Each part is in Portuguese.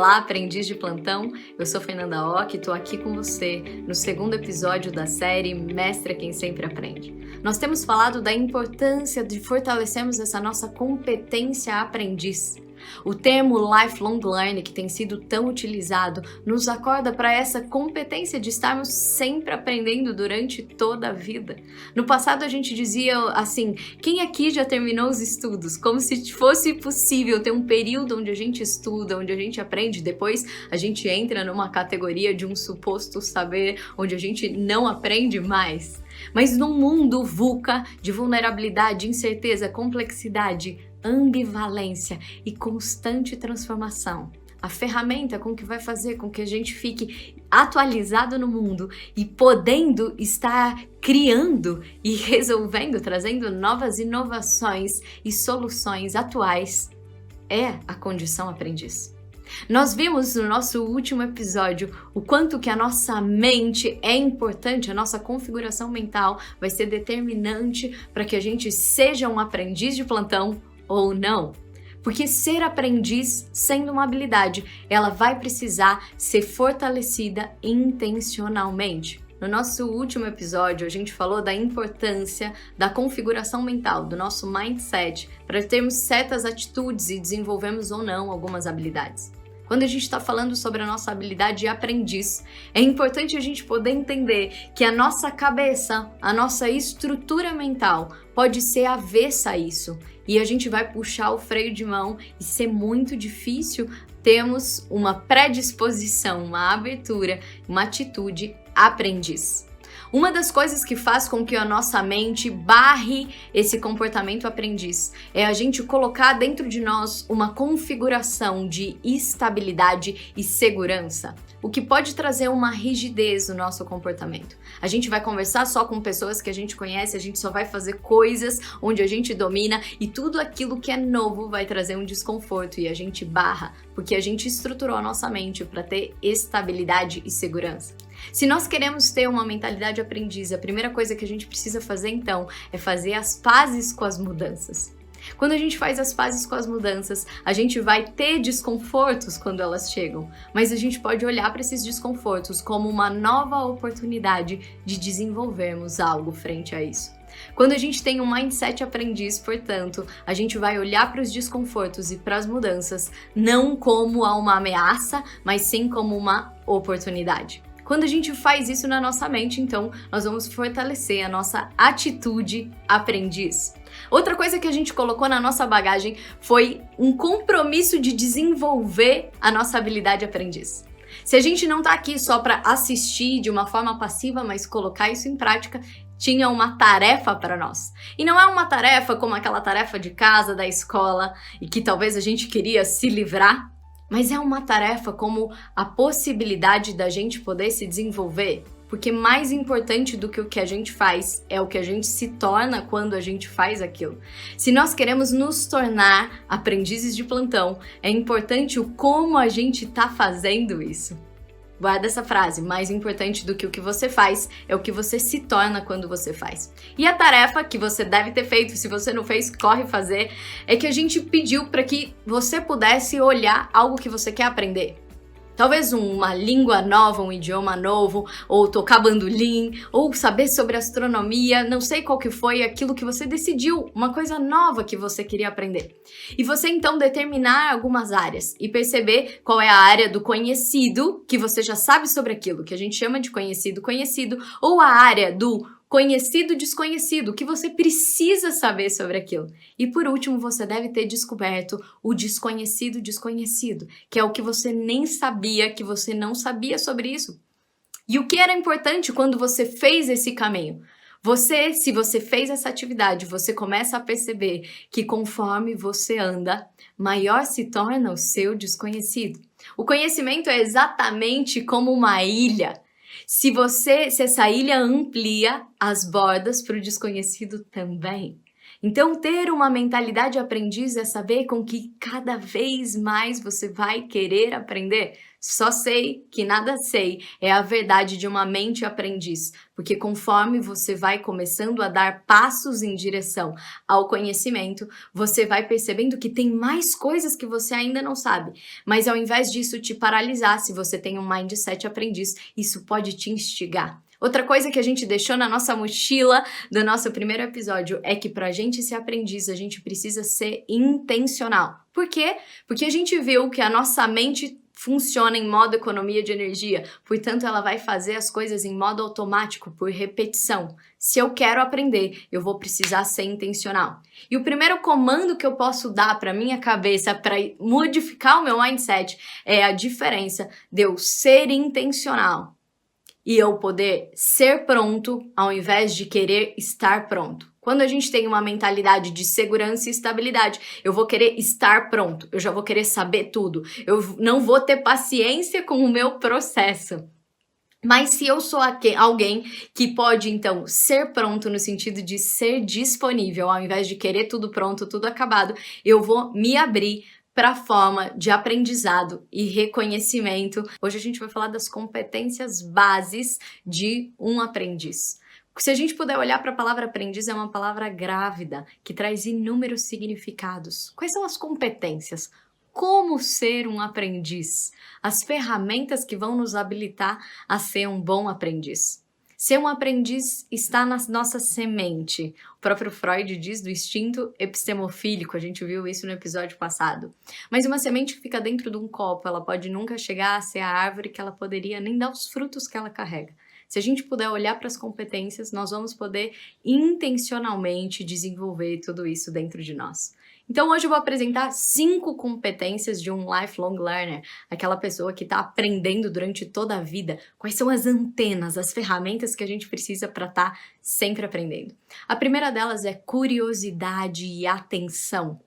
Olá, aprendiz de plantão, eu sou Fernanda Ock e estou aqui com você no segundo episódio da série Mestre é quem sempre aprende. Nós temos falado da importância de fortalecermos essa nossa competência aprendiz. O termo lifelong learning, que tem sido tão utilizado, nos acorda para essa competência de estarmos sempre aprendendo durante toda a vida. No passado a gente dizia assim, quem aqui já terminou os estudos? Como se fosse possível ter um período onde a gente estuda, onde a gente aprende, depois a gente entra numa categoria de um suposto saber, onde a gente não aprende mais. Mas num mundo VUCA de vulnerabilidade, incerteza, complexidade, ambivalência e constante transformação, a ferramenta com que vai fazer com que a gente fique atualizado no mundo e podendo estar criando e resolvendo, trazendo novas inovações e soluções atuais, é a condição aprendiz. Nós vimos no nosso último episódio o quanto que a nossa mente é importante, a nossa configuração mental vai ser determinante para que a gente seja um aprendiz de plantão ou não. Porque ser aprendiz, sendo uma habilidade, ela vai precisar ser fortalecida intencionalmente. No nosso último episódio, a gente falou da importância da configuração mental, do nosso mindset, para termos certas atitudes e desenvolvermos ou não algumas habilidades. Quando a gente está falando sobre a nossa habilidade de aprendiz, é importante a gente poder entender que a nossa cabeça, a nossa estrutura mental pode ser avessa a isso. E a gente vai puxar o freio de mão e ser muito difícil termos uma predisposição, uma abertura, uma atitude aprendiz. Uma das coisas que faz com que a nossa mente barre esse comportamento aprendiz é a gente colocar dentro de nós uma configuração de estabilidade e segurança, o que pode trazer uma rigidez no nosso comportamento. A gente vai conversar só com pessoas que a gente conhece, a gente só vai fazer coisas onde a gente domina e tudo aquilo que é novo vai trazer um desconforto e a gente barra, porque a gente estruturou a nossa mente para ter estabilidade e segurança. Se nós queremos ter uma mentalidade aprendiz, a primeira coisa que a gente precisa fazer então é fazer as pazes com as mudanças. Quando a gente faz as pazes com as mudanças, a gente vai ter desconfortos quando elas chegam, mas a gente pode olhar para esses desconfortos como uma nova oportunidade de desenvolvermos algo frente a isso. Quando a gente tem um mindset aprendiz, portanto, a gente vai olhar para os desconfortos e para as mudanças não como uma ameaça, mas sim como uma oportunidade. Quando a gente faz isso na nossa mente, então, nós vamos fortalecer a nossa atitude aprendiz. Outra coisa que a gente colocou na nossa bagagem foi um compromisso de desenvolver a nossa habilidade aprendiz. Se a gente não tá aqui só para assistir de uma forma passiva, mas colocar isso em prática, tinha uma tarefa para nós. E não é uma tarefa como aquela tarefa de casa, da escola, e que talvez a gente queria se livrar, mas é uma tarefa como a possibilidade da gente poder se desenvolver, porque mais importante do que o que a gente faz é o que a gente se torna quando a gente faz aquilo. Se nós queremos nos tornar aprendizes de plantão, é importante o como a gente está fazendo isso. Guarda essa frase, mais importante do que o que você faz é o que você se torna quando você faz. E a tarefa que você deve ter feito, se você não fez, corre fazer, é que a gente pediu para que você pudesse olhar algo que você quer aprender. Talvez uma língua nova, um idioma novo, ou tocar bandolim, ou saber sobre astronomia, não sei qual que foi aquilo que você decidiu, uma coisa nova que você queria aprender. E você então determinar algumas áreas e perceber qual é a área do conhecido, que você já sabe sobre aquilo, que a gente chama de conhecido, ou a área do conhecido, desconhecido, que você precisa saber sobre aquilo. E por último, você deve ter descoberto o desconhecido, que é o que você nem sabia, que você não sabia sobre isso. E o que era importante quando você fez esse caminho? Se você fez essa atividade, você começa a perceber que conforme você anda, maior se torna o seu desconhecido. O conhecimento é exatamente como uma ilha. Se essa ilha amplia as bordas para o desconhecido também. Então, ter uma mentalidade aprendiz é saber com que cada vez mais você vai querer aprender. Só sei que nada sei é a verdade de uma mente aprendiz, porque conforme você vai começando a dar passos em direção ao conhecimento, você vai percebendo que tem mais coisas que você ainda não sabe. Mas ao invés disso te paralisar, se você tem um mindset aprendiz, isso pode te instigar. Outra coisa que a gente deixou na nossa mochila do nosso primeiro episódio é que para a gente ser aprendiz, a gente precisa ser intencional. Por quê? Porque a gente viu que a nossa mente funciona em modo economia de energia, portanto ela vai fazer as coisas em modo automático, por repetição. Se eu quero aprender, eu vou precisar ser intencional. E o primeiro comando que eu posso dar para minha cabeça para modificar o meu mindset é a diferença de eu ser intencional e eu poder ser pronto ao invés de querer estar pronto. Quando a gente tem uma mentalidade de segurança e estabilidade, eu vou querer estar pronto, eu já vou querer saber tudo, eu não vou ter paciência com o meu processo. Mas se eu sou alguém que pode, então, ser pronto no sentido de ser disponível, ao invés de querer tudo pronto, tudo acabado, eu vou me abrir para a forma de aprendizado e reconhecimento. Hoje a gente vai falar das competências bases de um aprendiz. Se a gente puder olhar para a palavra aprendiz, é uma palavra grávida, que traz inúmeros significados. Quais são as competências? Como ser um aprendiz? As ferramentas que vão nos habilitar a ser um bom aprendiz. Ser um aprendiz está na nossa semente. O próprio Freud diz do instinto epistemofílico, a gente viu isso no episódio passado. Mas uma semente que fica dentro de um copo, ela pode nunca chegar a ser a árvore que ela poderia nem dar os frutos que ela carrega. Se a gente puder olhar para as competências, nós vamos poder intencionalmente desenvolver tudo isso dentro de nós. Então hoje eu vou apresentar 5 competências de um lifelong learner, aquela pessoa que está aprendendo durante toda a vida. Quais são as antenas, as ferramentas que a gente precisa para estar sempre aprendendo? A primeira delas é curiosidade e atenção.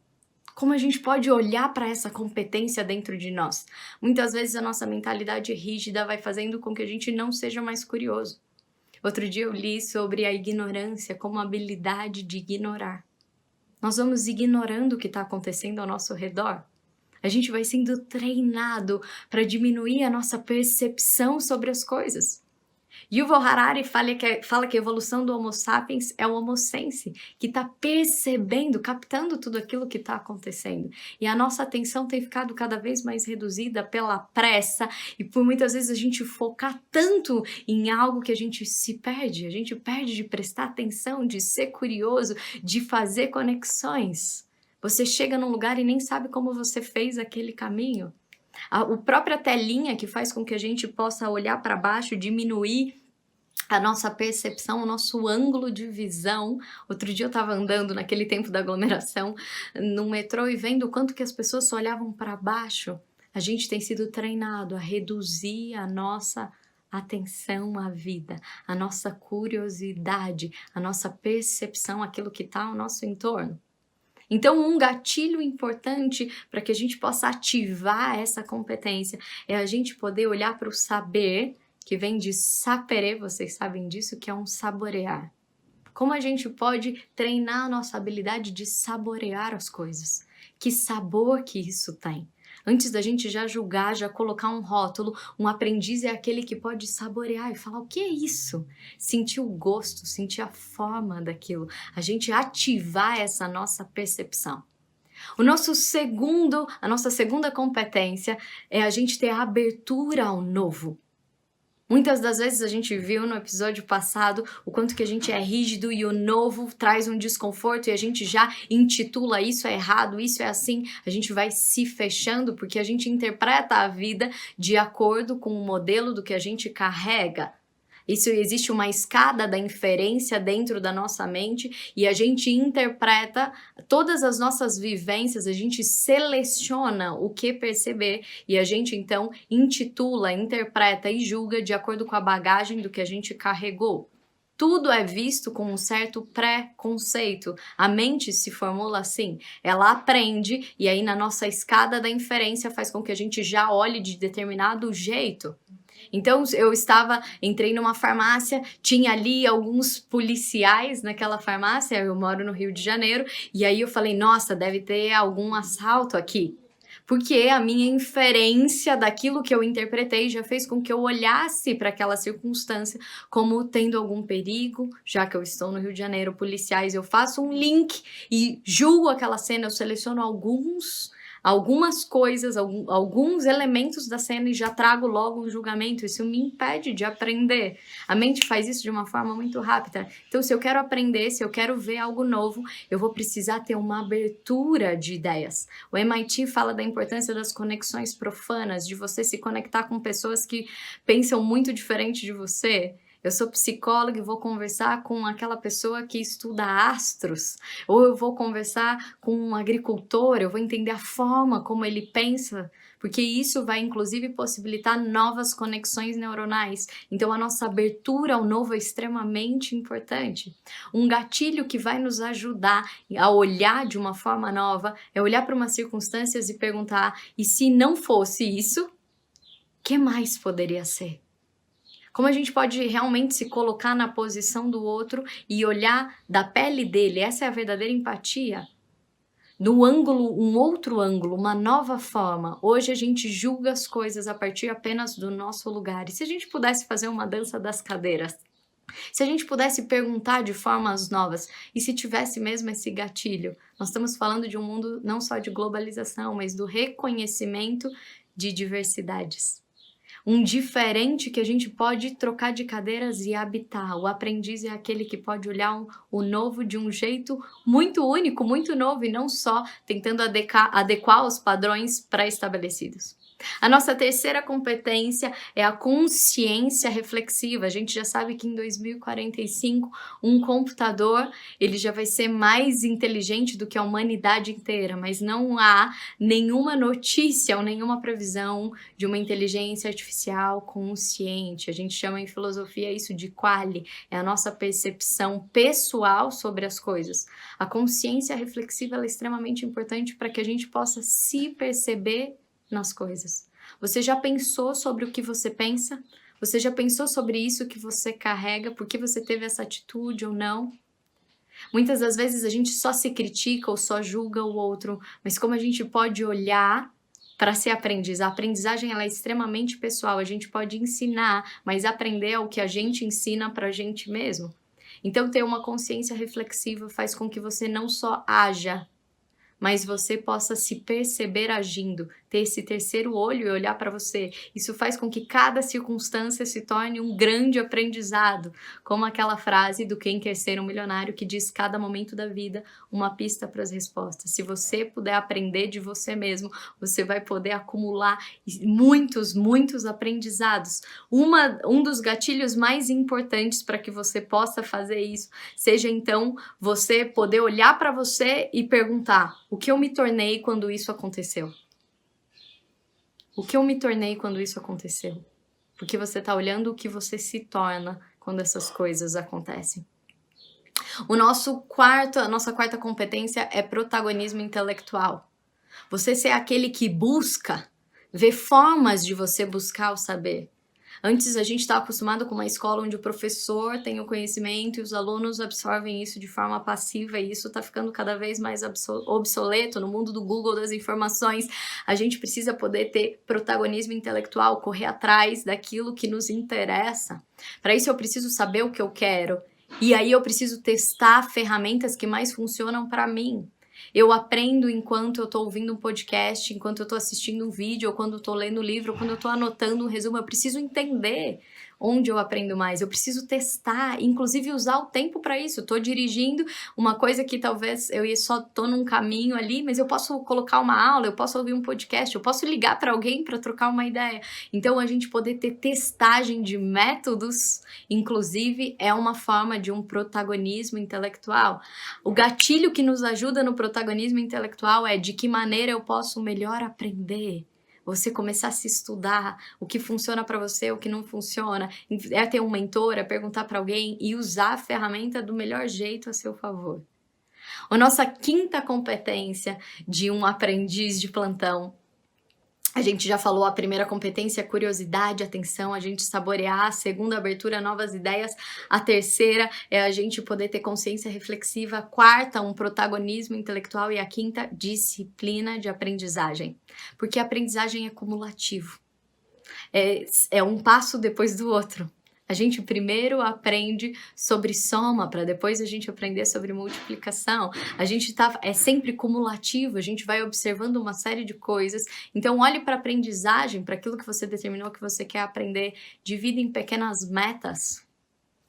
Como a gente pode olhar para essa competência dentro de nós? Muitas vezes a nossa mentalidade rígida vai fazendo com que a gente não seja mais curioso. Outro dia eu li sobre a ignorância como habilidade de ignorar. Nós vamos ignorando o que está acontecendo ao nosso redor. A gente vai sendo treinado para diminuir a nossa percepção sobre as coisas. Yuval Harari fala que a evolução do Homo sapiens é o Homo sensi, que está percebendo, captando tudo aquilo que está acontecendo. E a nossa atenção tem ficado cada vez mais reduzida pela pressa e por muitas vezes a gente focar tanto em algo que a gente se perde. A gente perde de prestar atenção, de ser curioso, de fazer conexões. Você chega num lugar e nem sabe como você fez aquele caminho. A própria telinha que faz com que a gente possa olhar para baixo, diminuir a nossa percepção, o nosso ângulo de visão. Outro dia eu estava andando naquele tempo da aglomeração no metrô e vendo o quanto que as pessoas só olhavam para baixo. A gente tem sido treinado a reduzir a nossa atenção à vida, a nossa curiosidade, a nossa percepção, aquilo que está ao nosso entorno. Então, um gatilho importante para que a gente possa ativar essa competência é a gente poder olhar para o saber, que vem de sapere, vocês sabem disso, que é um saborear. Como a gente pode treinar a nossa habilidade de saborear as coisas? Que sabor que isso tem? Antes da gente já julgar, já colocar um rótulo, um aprendiz é aquele que pode saborear e falar: o que é isso? Sentir o gosto, sentir a forma daquilo. A gente ativar essa nossa percepção. A nossa segunda competência é a gente ter a abertura ao novo. Muitas das vezes a gente viu no episódio passado o quanto que a gente é rígido e o novo traz um desconforto e a gente já intitula isso é errado, isso é assim. A gente vai se fechando porque a gente interpreta a vida de acordo com o modelo do que a gente carrega. Isso existe uma escada da inferência dentro da nossa mente e a gente interpreta todas as nossas vivências, a gente seleciona o que perceber e a gente então intitula, interpreta e julga de acordo com a bagagem do que a gente carregou. Tudo é visto com um certo pré-conceito. A mente se formula assim, ela aprende e aí na nossa escada da inferência faz com que a gente já olhe de determinado jeito. Então entrei numa farmácia, tinha ali alguns policiais naquela farmácia, eu moro no Rio de Janeiro, e aí eu falei, nossa, deve ter algum assalto aqui. Porque a minha inferência daquilo que eu interpretei já fez com que eu olhasse para aquela circunstância como tendo algum perigo, já que eu estou no Rio de Janeiro, policiais, eu faço um link e julgo aquela cena, eu seleciono algumas coisas, alguns elementos da cena e já trago logo um julgamento. Isso me impede de aprender. A mente faz isso de uma forma muito rápida. Então, se eu quero aprender, se eu quero ver algo novo, eu vou precisar ter uma abertura de ideias. O MIT fala da importância das conexões profanas, de você se conectar com pessoas que pensam muito diferente de você. Eu sou psicóloga e vou conversar com aquela pessoa que estuda astros, ou eu vou conversar com um agricultor, eu vou entender a forma como ele pensa, porque isso vai inclusive possibilitar novas conexões neuronais. Então a nossa abertura ao novo é extremamente importante. Um gatilho que vai nos ajudar a olhar de uma forma nova é olhar para umas circunstâncias e perguntar: e se não fosse isso, o que mais poderia ser? Como a gente pode realmente se colocar na posição do outro e olhar da pele dele? Essa é a verdadeira empatia. No ângulo, um outro ângulo, uma nova forma. Hoje a gente julga as coisas a partir apenas do nosso lugar. E se a gente pudesse fazer uma dança das cadeiras? Se a gente pudesse perguntar de formas novas, e se tivesse mesmo esse gatilho? Nós estamos falando de um mundo não só de globalização, mas do reconhecimento de diversidades. Um diferente que a gente pode trocar de cadeiras e habitar. O aprendiz é aquele que pode olhar o novo de um jeito muito único, muito novo, e não só tentando adequar os padrões pré-estabelecidos. A nossa terceira competência é a consciência reflexiva. A gente já sabe que em 2045 um computador ele já vai ser mais inteligente do que a humanidade inteira, mas não há nenhuma notícia ou nenhuma previsão de uma inteligência artificial consciente. A gente chama em filosofia isso de quali, é a nossa percepção pessoal sobre as coisas. A consciência reflexiva é extremamente importante para que a gente possa se perceber nas coisas. Você já pensou sobre o que você pensa? Você já pensou sobre isso que você carrega? Por que você teve essa atitude ou não? Muitas das vezes a gente só se critica ou só julga o outro, mas como a gente pode olhar para ser aprendiz? A aprendizagem ela é extremamente pessoal, a gente pode ensinar, mas aprender é o que a gente ensina para a gente mesmo. Então ter uma consciência reflexiva faz com que você não só haja, mas você possa se perceber agindo, ter esse terceiro olho e olhar para você. Isso faz com que cada circunstância se torne um grande aprendizado, como aquela frase do Quem Quer Ser um Milionário que diz: cada momento da vida uma pista para as respostas. Se você puder aprender de você mesmo, você vai poder acumular muitos aprendizados. Um dos gatilhos mais importantes para que você possa fazer isso, seja então você poder olhar para você e perguntar: o que eu me tornei quando isso aconteceu? O que eu me tornei quando isso aconteceu? Porque você está olhando o que você se torna quando essas coisas acontecem. A nossa quarta competência é protagonismo intelectual. Você ser aquele que busca, ver formas de você buscar o saber. Antes a gente estava acostumado com uma escola onde o professor tem o conhecimento e os alunos absorvem isso de forma passiva, e isso está ficando cada vez mais obsoleto no mundo do Google, das informações. A gente precisa poder ter protagonismo intelectual, correr atrás daquilo que nos interessa. Para isso eu preciso saber o que eu quero, e aí eu preciso testar ferramentas que mais funcionam para mim. Eu aprendo enquanto eu estou ouvindo um podcast, enquanto eu estou assistindo um vídeo, ou quando eu estou lendo um livro, ou quando eu estou anotando um resumo. Eu preciso entender onde eu aprendo mais, eu preciso testar, inclusive usar o tempo para isso. Estou dirigindo uma coisa que talvez eu só estou num caminho ali, mas eu posso colocar uma aula, eu posso ouvir um podcast, eu posso ligar para alguém para trocar uma ideia. Então a gente poder ter testagem de métodos, inclusive, é uma forma de um protagonismo intelectual. O gatilho que nos ajuda no protagonismo intelectual é de que maneira eu posso melhor aprender. Você começar a se estudar, o que funciona para você, o que não funciona, é ter um mentor, é perguntar para alguém e usar a ferramenta do melhor jeito a seu favor. A nossa quinta competência de um aprendiz de plantão A gente já falou a primeira competência, curiosidade, atenção, a gente saborear. A segunda, abertura a novas ideias. A terceira é a gente poder ter consciência reflexiva. A quarta, um protagonismo intelectual. E a quinta, disciplina de aprendizagem. Porque a aprendizagem é cumulativo. É um passo depois do outro. A gente primeiro aprende sobre soma, para depois a gente aprender sobre multiplicação. A gente é sempre cumulativo, a gente vai observando uma série de coisas. Então, olhe para a aprendizagem, para aquilo que você determinou que você quer aprender. Divida em pequenas metas.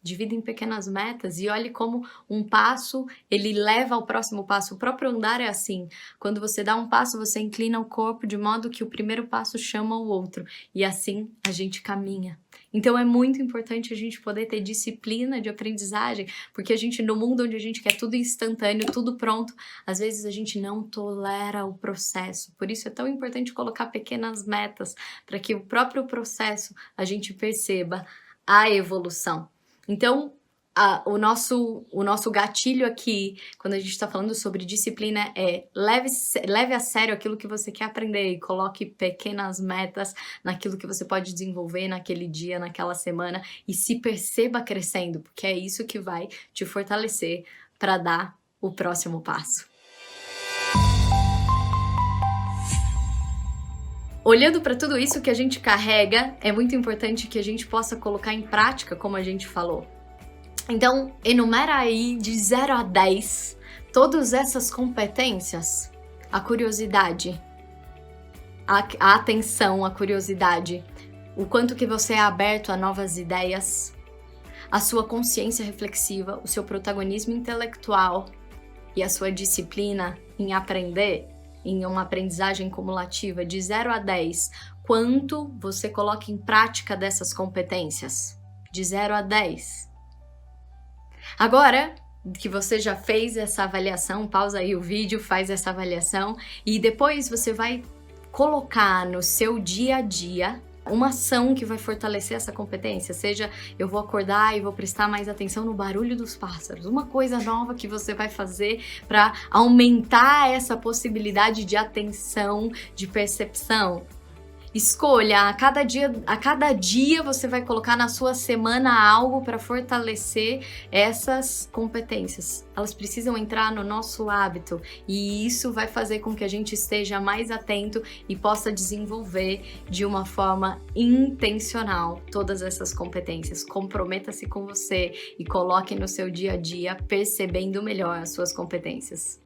Divida em pequenas metas e olhe como um passo, ele leva ao próximo passo. O próprio andar é assim. Quando você dá um passo, você inclina o corpo de modo que o primeiro passo chama o outro. E assim a gente caminha. Então é muito importante a gente poder ter disciplina de aprendizagem, porque a gente, no mundo onde a gente quer tudo instantâneo, tudo pronto, às vezes a gente não tolera o processo. Por isso é tão importante colocar pequenas metas, para que o próprio processo a gente perceba a evolução. Então, o nosso gatilho aqui, quando a gente está falando sobre disciplina, é leve a sério aquilo que você quer aprender e coloque pequenas metas naquilo que você pode desenvolver naquele dia, naquela semana e se perceba crescendo, porque é isso que vai te fortalecer para dar o próximo passo. Olhando para tudo isso que a gente carrega, é muito importante que a gente possa colocar em prática, como a gente falou. Então, enumera aí de 0 a 10 todas essas competências. A curiosidade, a atenção, a curiosidade, o quanto que você é aberto a novas ideias, a sua consciência reflexiva, o seu protagonismo intelectual e a sua disciplina em aprender, em uma aprendizagem cumulativa de 0 a 10, quanto você coloca em prática dessas competências? De 0 a 10. Agora que você já fez essa avaliação, pausa aí o vídeo, faz essa avaliação e depois você vai colocar no seu dia a dia uma ação que vai fortalecer essa competência, seja eu vou acordar e vou prestar mais atenção no barulho dos pássaros, uma coisa nova que você vai fazer para aumentar essa possibilidade de atenção, de percepção. Escolha, a cada dia você vai colocar na sua semana algo para fortalecer essas competências. Elas precisam entrar no nosso hábito e isso vai fazer com que a gente esteja mais atento e possa desenvolver de uma forma intencional todas essas competências. Comprometa-se com você e coloque no seu dia a dia percebendo melhor as suas competências.